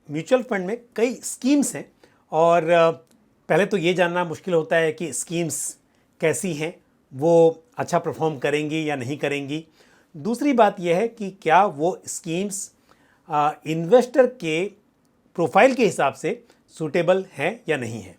Mutual fund में कई schemes हैं और पहले तो ये जानना मुश्किल होता है कि स्कीम्स कैसी हैं, वो अच्छा परफॉर्म करेंगी या नहीं करेंगी। दूसरी बात यह है कि क्या वो स्कीम्स इन्वेस्टर के प्रोफाइल के हिसाब से सूटेबल हैं या नहीं है।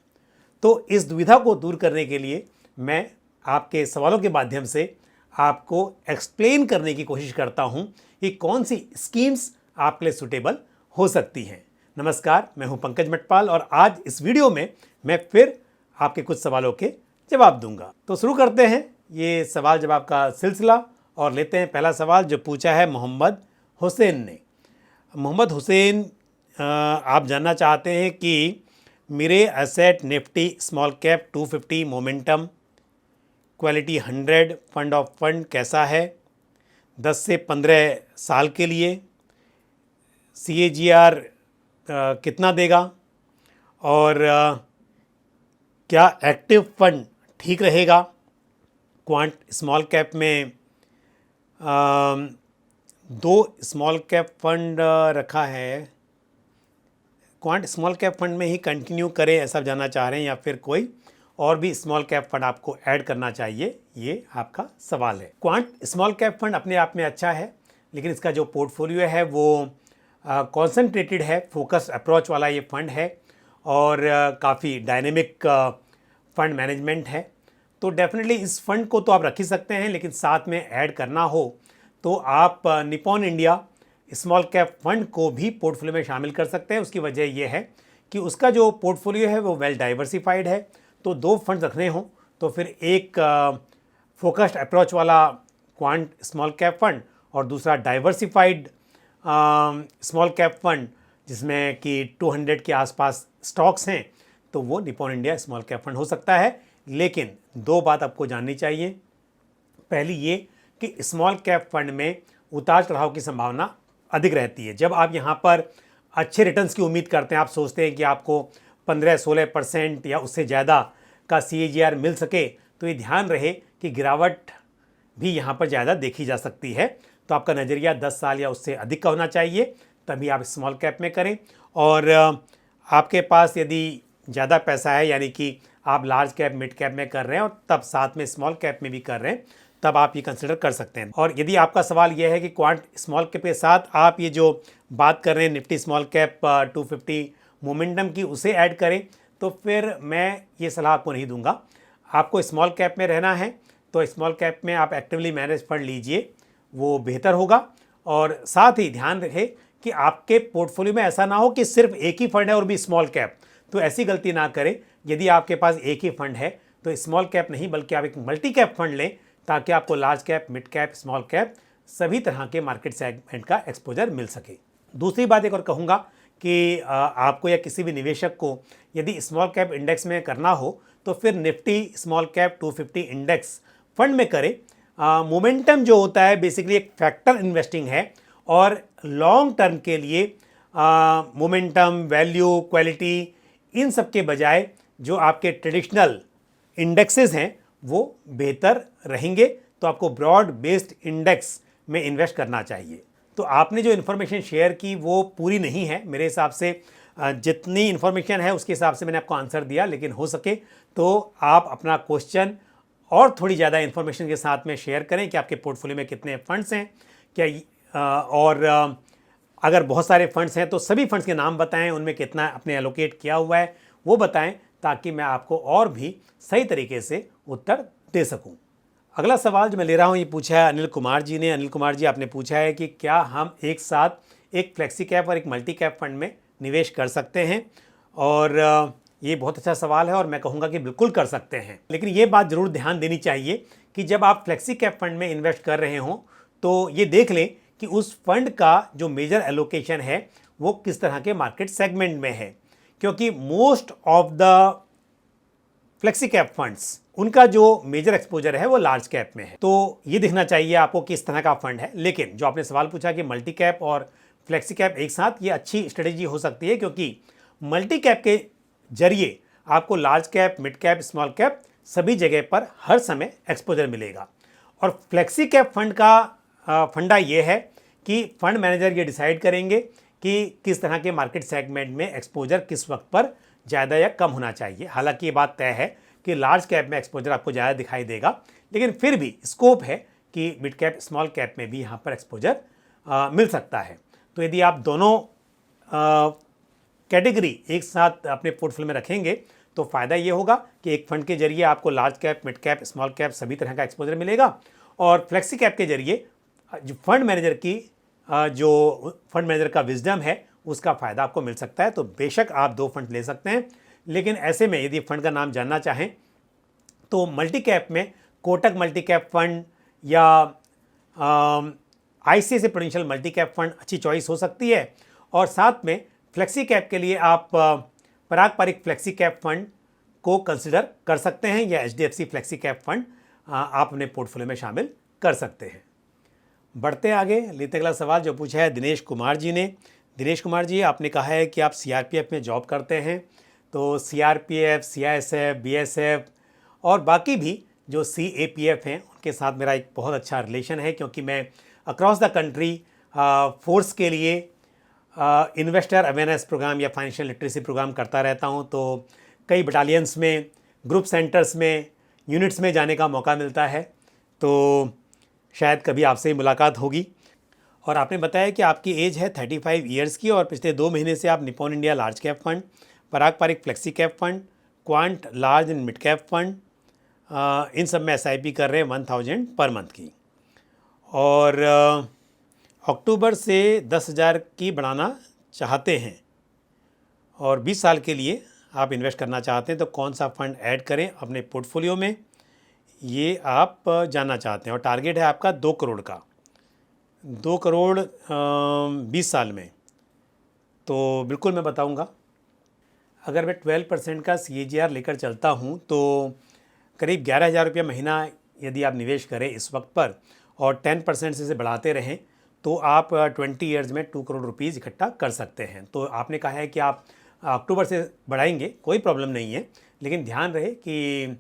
तो इस दुविधा को दूर करने के लिए मैं आपके सवालों के माध्यम से आपको एक्सप्लेन करने की कोशिश करता हूं कि कौन सी स्कीम्स आपके लिए सूटेबल हो सकती हैं। नमस्कार, मैं हूं पंकज मटपाल और आज इस वीडियो में मैं फिर आपके कुछ सवालों के जवाब दूंगा। तो शुरू करते हैं ये सवाल जवाब का सिलसिला और लेते हैं पहला सवाल जो पूछा है मोहम्मद हुसैन ने। मोहम्मद हुसैन आप जानना चाहते हैं कि मेरे asset Nifty small cap 250 momentum quality 100 fund of fund कैसा है 10 से 15 साल के लिए, CAGR कितना देगा और क्या एक्टिव फंड ठीक रहेगा। क्वांट स्मॉल कैप में 2 स्मॉल कैप फंड रखा है, क्वांट स्मॉल कैप फंड में ही कंटिन्यू करें ऐसा जानना चाह रहे हैं या फिर कोई और भी स्मॉल कैप फंड आपको ऐड करना चाहिए, ये आपका सवाल है। क्वांट स्मॉल कैप फंड अपने आप में अच्छा है, लेकिन इसका जो पोर्टफोलियो है वो कॉन्सेंट्रेटेड है, फोकस अप्रोच वाला ये फंड है और काफ़ी डायनेमिक फंड मैनेजमेंट है। तो डेफिनेटली इस फंड को तो आप रख ही सकते हैं, लेकिन साथ में ऐड करना हो तो आप Nippon India small cap fund को भी पोर्टफोलियो में शामिल कर सकते हैं। उसकी वजह यह है कि उसका जो पोर्टफोलियो है वो वेल डाइवर्सिफाइड है। तो 2 फंड रखने हों तो फिर एक फोकस्ड अप्रोच वाला क्वांट स्मॉल कैप फंड और दूसरा डाइवर्सिफाइड स्मॉल कैप फंड जिसमें कि 200 के आसपास स्टॉक्स हैं, तो वो Nippon India small cap fund हो सकता है। लेकिन 2 बात आपको जाननी चाहिए। पहली ये कि स्मॉल कैप फंड में उतार चढ़ाव की संभावना अधिक रहती है। जब आप यहाँ पर अच्छे रिटर्न्स की उम्मीद करते हैं, आप सोचते हैं कि आपको 15-16% या उससे ज़्यादा का CAGR मिल सके, तो ये ध्यान रहे कि गिरावट भी यहाँ पर ज़्यादा देखी जा सकती है। तो आपका नज़रिया 10 साल या उससे अधिक का होना चाहिए, तभी आप स्मॉल कैप में करें। और आपके पास यदि ज़्यादा पैसा है, यानी कि आप लार्ज कैप मिड कैप में कर रहे हैं और तब साथ में स्मॉल कैप में भी कर रहे हैं, तब आप ये कंसिडर कर सकते हैं। और यदि आपका सवाल यह है कि क्वांट स्मॉल कैप के साथ आप ये जो बात कर रहे हैं निफ्टी स्मॉल कैप 250 मोमेंटम की, उसे ऐड करें, तो फिर मैं ये सलाह आपको नहीं दूंगा। आपको स्मॉल कैप में रहना है तो स्मॉल कैप में आप एक्टिवली मैनेज फंड लीजिए, वो बेहतर होगा। और साथ ही ध्यान रखें कि आपके पोर्टफोलियो में ऐसा ना हो कि सिर्फ एक ही फंड है और भी स्मॉल कैप, तो ऐसी गलती ना करें। यदि आपके पास एक ही फंड है तो स्मॉल कैप नहीं बल्कि आप एक मल्टी कैप फंड लें, ताकि आपको large cap mid cap small cap सभी तरह के मार्केट सेगमेंट का एक्सपोजर मिल सके। दूसरी बात एक और कहूँगा कि आपको या किसी भी निवेशक को यदि स्मॉल कैप इंडेक्स में करना हो तो फिर Nifty small cap 250 index fund में करें। मोमेंटम जो होता है बेसिकली एक फैक्टर इन्वेस्टिंग है और लॉन्ग टर्म के लिए मोमेंटम, वैल्यू, क्वालिटी, इन सब के बजाय जो आपके ट्रेडिशनल इंडेक्सेस हैं वो बेहतर रहेंगे। तो आपको ब्रॉड बेस्ड इंडेक्स में इन्वेस्ट करना चाहिए। तो आपने जो इन्फॉर्मेशन शेयर की वो पूरी नहीं है मेरे हिसाब से। जितनी इन्फॉर्मेशन है उसके हिसाब से मैंने आपको आंसर दिया, लेकिन हो सके तो आप अपना क्वेश्चन और थोड़ी ज़्यादा इन्फॉर्मेशन के साथ में शेयर करें कि आपके पोर्टफोलियो में कितने फंड्स हैं और अगर बहुत सारे फंड्स हैं तो सभी फंड्स के नाम बताएं, उनमें कितना आपने एलोकेट किया हुआ है वो बताएं, ताकि मैं आपको और भी सही तरीके से उत्तर दे सकूं। अगला सवाल जो मैं ले रहा हूं ये पूछा है अनिल कुमार जी ने। अनिल कुमार जी आपने पूछा है कि क्या हम एक साथ एक फ्लेक्सी कैप और एक मल्टी कैप फंड में निवेश कर सकते हैं, और ये बहुत अच्छा सवाल है और मैं कहूँगा कि बिल्कुल कर सकते हैं। लेकिन ये बात ज़रूर ध्यान देनी चाहिए कि जब आप फ्लेक्सी कैप फंड में इन्वेस्ट कर रहे हों तो ये देख लें कि उस फंड का जो मेजर एलोकेशन है वो किस तरह के मार्केट सेगमेंट में है, क्योंकि most of the flexi cap funds उनका जो मेजर एक्सपोजर है वो लार्ज कैप में है। तो ये देखना चाहिए आपको किस तरह का फंड है। लेकिन जो आपने सवाल पूछा कि मल्टी कैप और फ्लेक्सी कैप एक साथ, ये अच्छी स्ट्रेटेजी हो सकती है, क्योंकि मल्टी कैप के जरिए आपको large cap, mid cap, small cap सभी जगह पर हर समय एक्सपोजर मिलेगा। और फ्लेक्सी कैप फंड का फंडा ये है कि फंड मैनेजर ये डिसाइड करेंगे कि किस तरह के मार्केट सेगमेंट में एक्सपोजर किस वक्त पर ज़्यादा या कम होना चाहिए। हालांकि ये बात तय है कि लार्ज कैप में एक्सपोजर आपको ज़्यादा दिखाई देगा, लेकिन फिर भी स्कोप है कि मिड कैप स्मॉल कैप में भी यहाँ पर एक्सपोजर मिल सकता है। तो यदि आप दोनों कैटेगरी एक साथ अपने पोर्टफोलियो में रखेंगे तो फ़ायदा ये होगा कि एक फंड के जरिए आपको large cap, mid cap, small cap सभी तरह का एक्सपोजर मिलेगा, और फ्लेक्सी कैप के जरिए जो फंड मैनेजर की जो फंड मैनेजर का विजडम है उसका फ़ायदा आपको मिल सकता है। तो बेशक आप 2 फंड ले सकते हैं, लेकिन ऐसे में यदि फंड का नाम जानना चाहें तो मल्टी कैप में कोटक मल्टी कैप फंड या ICICI prudential multi cap fund अच्छी चॉइस हो सकती है। और साथ में फ्लेक्सी कैप के लिए आप पराग पारिक फ्लेक्सी कैप फंड को कंसिडर कर सकते हैं, या एचडीएफसी फ्लेक्सी कैप फंड आप अपने पोर्टफोलियो में शामिल कर सकते हैं। बढ़ते आगे, लेते अगला सवाल जो पूछा है दिनेश कुमार जी ने। दिनेश कुमार जी, आपने कहा है कि आप सीआरपीएफ में जॉब करते हैं, तो सीआरपीएफ, सीआईएसएफ, बीएसएफ और बाकी भी जो सीएपीएफ हैं उनके साथ मेरा एक बहुत अच्छा रिलेशन है, क्योंकि मैं अक्रॉस द कंट्री फोर्स के लिए इन्वेस्टर अवेयरनेस प्रोग्राम या फाइनेंशियल लिटरेसी प्रोग्राम करता रहता हूं। तो कई बटालियंस में, ग्रुप सेंटर्स में, यूनिट्स में जाने का मौका मिलता है, तो शायद कभी आपसे ही मुलाकात होगी। और आपने बताया कि आपकी एज है 35 ईयर्स की, और पिछले 2 महीने से आप Nippon India large cap fund, Parag Parikh flexi cap fund, quant large and mid cap fund, इन सब में एसआईपी कर रहे हैं 1000 पर मंथ की, और अक्टूबर से 10,000 की बढ़ाना चाहते हैं, और 20 साल के लिए आप इन्वेस्ट करना चाहते हैं, तो कौन सा फंड ऐड करें अपने पोर्टफोलियो में, ये आप जानना चाहते हैं। और टारगेट है आपका 2 करोड़ का, 2 करोड़ 20 साल में। तो बिल्कुल मैं बताऊंगा। अगर मैं 12% का CAGR लेकर चलता हूं तो करीब 11,000 रुपये महीना यदि आप निवेश करें इस वक्त पर, और 10% से इसे बढ़ाते रहें, तो आप 20 ईयर्स में 2 करोड़ रुपीज़ इकट्ठा कर सकते हैं। तो आपने कहा है कि आप अक्टूबर से बढ़ाएंगे, कोई प्रॉब्लम नहीं है, लेकिन ध्यान रहे कि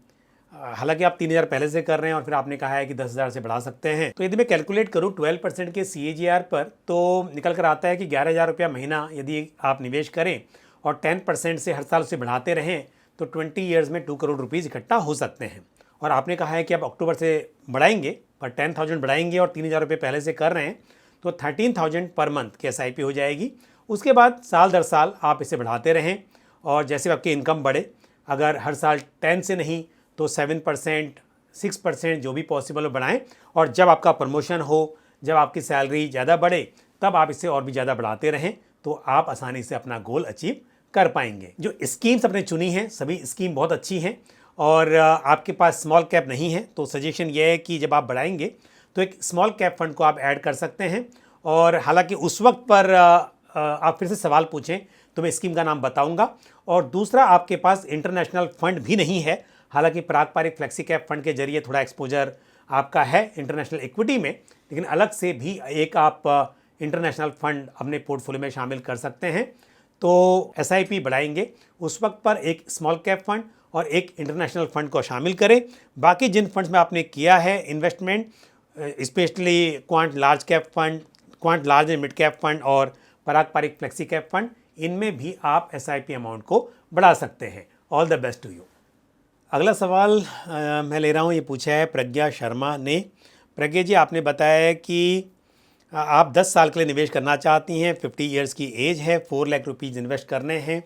हालांकि आप 3,000 पहले से कर रहे हैं और फिर आपने कहा है कि 10,000 से बढ़ा सकते हैं। तो यदि मैं कैलकुलेट करूं 12% के CAGR पर, तो निकल कर आता है कि 11,000 रुपया महीना यदि आप निवेश करें और 10% से हर साल उसे बढ़ाते रहें, तो 20 ईयर्स में 2 करोड़ रुपीज़ इकट्ठा हो सकते हैं। और आपने कहा है कि आप अक्टूबर से बढ़ाएंगे, पर 10,000 बढ़ाएंगे और 3,000 रुपये पहले से कर रहे हैं, तो 13,000 पर मंथ की SIP हो जाएगी। उसके बाद साल दर साल आप इसे बढ़ाते रहें, और जैसे आपकी इनकम बढ़े, अगर हर साल 10 से नहीं तो 7%, 6% जो भी पॉसिबल हो बढ़ाएं, और जब आपका प्रमोशन हो, जब आपकी सैलरी ज़्यादा बढ़े, तब आप इसे और भी ज़्यादा बढ़ाते रहें, तो आप आसानी से अपना गोल अचीव कर पाएंगे। जो स्कीम्स आपने चुनी हैं सभी स्कीम बहुत अच्छी हैं, और आपके पास स्मॉल कैप नहीं है, तो सजेशन ये है कि जब आप बढ़ाएंगे तो एक स्मॉल कैप फंड को आप ऐड कर सकते हैं। और हालांकि उस वक्त पर आप फिर से सवाल पूछें तो मैं स्कीम का नाम बताऊंगा। और दूसरा, आपके पास इंटरनेशनल फंड भी नहीं है, हालांकि पराग पारिक फ्लेक्सी कैप फंड के जरिए थोड़ा एक्सपोजर आपका है इंटरनेशनल इक्विटी में, लेकिन अलग से भी एक आप इंटरनेशनल फंड अपने पोर्टफोलियो में शामिल कर सकते हैं। तो SIP बढ़ाएंगे उस वक्त पर एक स्मॉल कैप फंड और एक इंटरनेशनल फंड को शामिल करें। बाकी जिन फंड्स में आपने किया है investment, specially quant large cap fund, quant large and mid cap fund और Parag Parikh flexi cap fund, इनमें भी आप SIP अमाउंट को बढ़ा सकते हैं। All the best to you. अगला सवाल मैं ले रहा हूँ, ये पूछा है प्रज्ञा शर्मा ने। प्रज्ञा जी, आपने बताया है कि आप 10 साल के लिए निवेश करना चाहती हैं, 50 ईयर्स की एज है, 4 लाख रुपीज़ इन्वेस्ट करने हैं,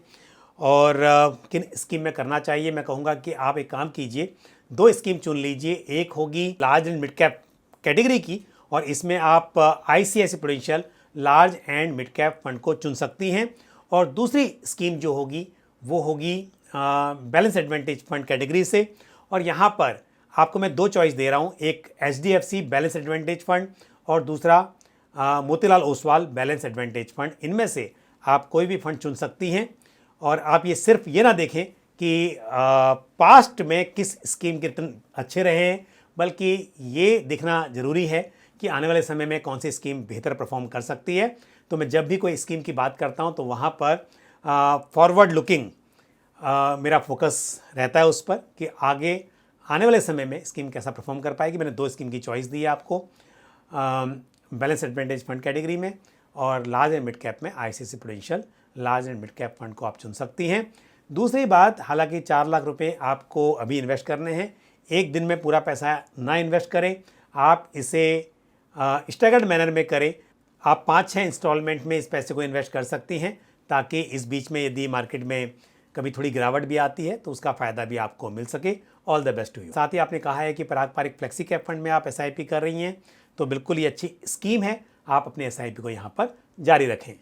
और किन स्कीम में करना चाहिए। मैं कहूँगा कि आप एक काम कीजिए, 2 स्कीम चुन लीजिए। एक होगी large and mid cap category की, और इसमें आप ICICI prudential large and mid cap fund को चुन सकती हैं। और दूसरी स्कीम जो होगी वो होगी बैलेंस एडवांटेज फंड कैटेगरी से, और यहाँ पर आपको मैं 2 चॉइस दे रहा हूँ, एक HDFC बैलेंस एडवांटेज फंड और दूसरा Motilal Oswal balance advantage fund. इनमें से आप कोई भी फंड चुन सकती हैं, और आप ये सिर्फ ये ना देखें कि पास्ट में किस स्कीम के रिटर्न अच्छे रहे हैं, बल्कि ये देखना ज़रूरी है कि आने वाले समय में कौन सी स्कीम बेहतर परफॉर्म कर सकती है। तो मैं जब भी कोई स्कीम की बात करता हूँ तो वहाँ पर फॉरवर्ड लुकिंग मेरा फोकस रहता है उस पर कि आगे आने वाले समय में स्कीम कैसा परफॉर्म कर पाएगी। मैंने 2 स्कीम की चॉइस दी है आपको बैलेंस एडवांटेज फंड कैटेगरी में, और लार्ज एंड मिड कैप में ICICI prudential large and mid cap fund को आप चुन सकती हैं। दूसरी बात, हालांकि 4 लाख रुपए आपको अभी इन्वेस्ट करने हैं, एक दिन में पूरा पैसा ना इन्वेस्ट करें, आप इसे स्टैगर्ड मैनर में करें। आप 5-6 इंस्टॉलमेंट में इस पैसे को इन्वेस्ट कर सकती हैं, ताकि इस बीच में यदि मार्केट में कभी थोड़ी गिरावट भी आती है तो उसका फ़ायदा भी आपको मिल सके। All the best to you. साथ ही आपने कहा है कि पारंपरिक फ्लेक्सी कैप फंड में आप एसआईपी कर रही हैं, तो बिल्कुल ये अच्छी स्कीम है, आप अपने एसआईपी को यहाँ पर जारी रखें।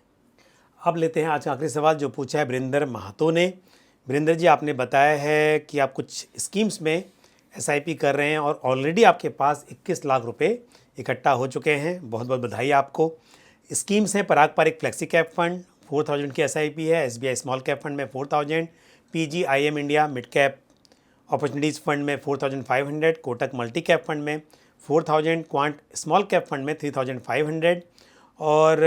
अब लेते हैं आज का आखिरी सवाल जो पूछा है वरिंदर महतो ने। वरिंदर जी, आपने बताया है कि आप कुछ स्कीम्स में एसआईपी कर रहे हैं और ऑलरेडी आपके पास 21 लाख रुपए इकट्ठा हो चुके हैं। बहुत बहुत बधाई आपको। स्कीम्स हैं पारंपरिक फ्लेक्सी कैप फंड 4000 की एसआईपी है, एसबीआई स्मॉल कैप फंड में 4000, PGIM India mid cap opportunities fund में 4500, कोटक मल्टी कैप फंड में 4000, क्वांट स्मॉल कैप फंड में 3500। और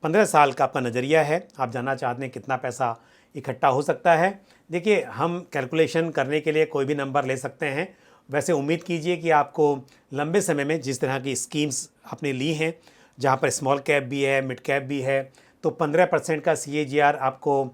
15 साल का आपका नज़रिया है, आप जानना चाहते हैं कितना पैसा इकट्ठा हो सकता है। देखिए, हम कैलकुलेशन करने के लिए कोई भी नंबर ले सकते हैं। वैसे उम्मीद कीजिए कि आपको लंबे समय में जिस तरह की स्कीम्स आपने ली हैं, जहां पर स्मॉल कैप भी है, मिड कैप भी है, तो 15% का CAGR आपको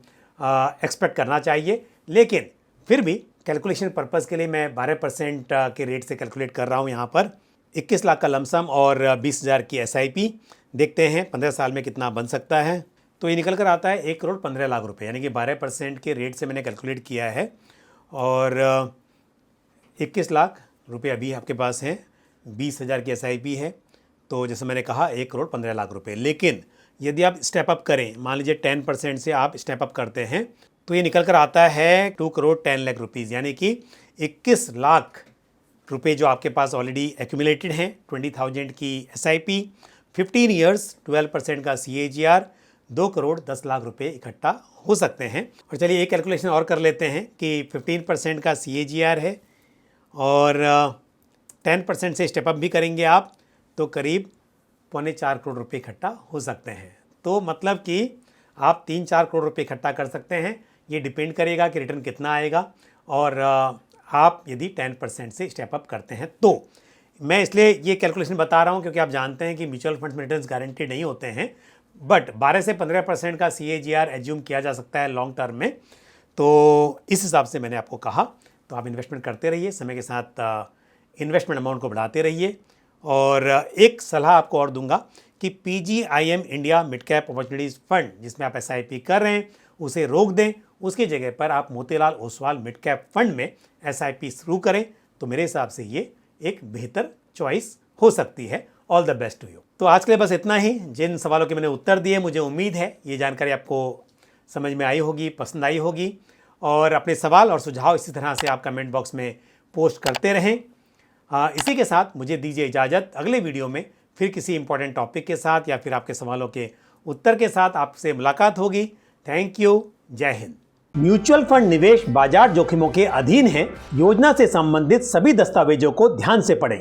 एक्सपेक्ट करना चाहिए। लेकिन फिर भी कैलकुलेशन पर्पज़ के लिए मैं 12% के रेट से कैलकुलेट कर रहा हूं। यहाँ पर 21 लाख का लमसम और 20,000 की SIP। देखते हैं 15 साल में कितना बन सकता है। तो ये निकल कर आता है 1 करोड़ 15 लाख रुपए, यानी कि 12% के रेट से मैंने कैलकुलेट किया है। और 21 लाख रुपए अभी आपके पास हैं, 20,000 की SIP है, तो जैसे मैंने कहा 1 करोड़ 15 लाख रुपए। लेकिन यदि आप स्टेप अप करें, मान लीजिए 10% से आप स्टेप अप करते हैं, तो ये निकल कर आता है 2 करोड़ 10 लाख रुपीज़, यानी कि 21 लाख रुपए जो आपके पास ऑलरेडी एक्यूमुलेटेड हैं। 20,000 की SIP, 15 ईयर्स, 12% का CAGR, 2 करोड़ 10 लाख रुपए इकट्ठा हो सकते हैं। और चलिए एक कैलकुलेशन और कर लेते हैं कि 15% का CAGR है और 10% से स्टेप अप भी करेंगे आप, तो करीब 3.25 करोड़ रुपए इकट्ठा हो सकते हैं। तो मतलब कि आप 3-4 करोड़ रुपए इकट्ठा कर सकते हैं। ये डिपेंड करेगा कि रिटर्न कितना आएगा और आप यदि 10% से स्टेप अप करते हैं तो। मैं इसलिए ये कैलकुलेशन बता रहा हूँ क्योंकि आप जानते हैं कि म्यूचुअल फंड्स में रिटर्न्स गारंटेड नहीं होते हैं, बट 12 से 15% का CAGR एज्यूम किया जा सकता है लॉन्ग टर्म में। तो इस हिसाब से मैंने आपको कहा, तो आप इन्वेस्टमेंट करते रहिए, समय के साथ इन्वेस्टमेंट अमाउंट को बढ़ाते रहिए। और एक सलाह आपको और दूंगा कि PGIM India mid cap opportunities fund जिसमें आप SIP कर रहे हैं उसे रोक दें, उसकी जगह पर आप Motilal Oswal mid cap fund में SIP शुरू करें, तो मेरे हिसाब से ये एक बेहतर चॉइस हो सकती है। All the best to you. तो आज के लिए बस इतना ही। जिन सवालों के मैंने उत्तर दिए, मुझे उम्मीद है ये जानकारी आपको समझ में आई होगी, पसंद आई होगी। और अपने सवाल और सुझाव इसी तरह से आप कमेंट बॉक्स में पोस्ट करते रहें। इसी के साथ मुझे दीजिए इजाज़त। अगले वीडियो में फिर किसी इंपॉर्टेंट टॉपिक के साथ या फिर आपके सवालों के उत्तर के साथ आपसे मुलाकात होगी। Thank you. जय हिंद। म्यूचुअल फंड निवेश बाजार जोखिमों के अधीन है। योजना से संबंधित सभी दस्तावेजों को ध्यान से पढ़ें।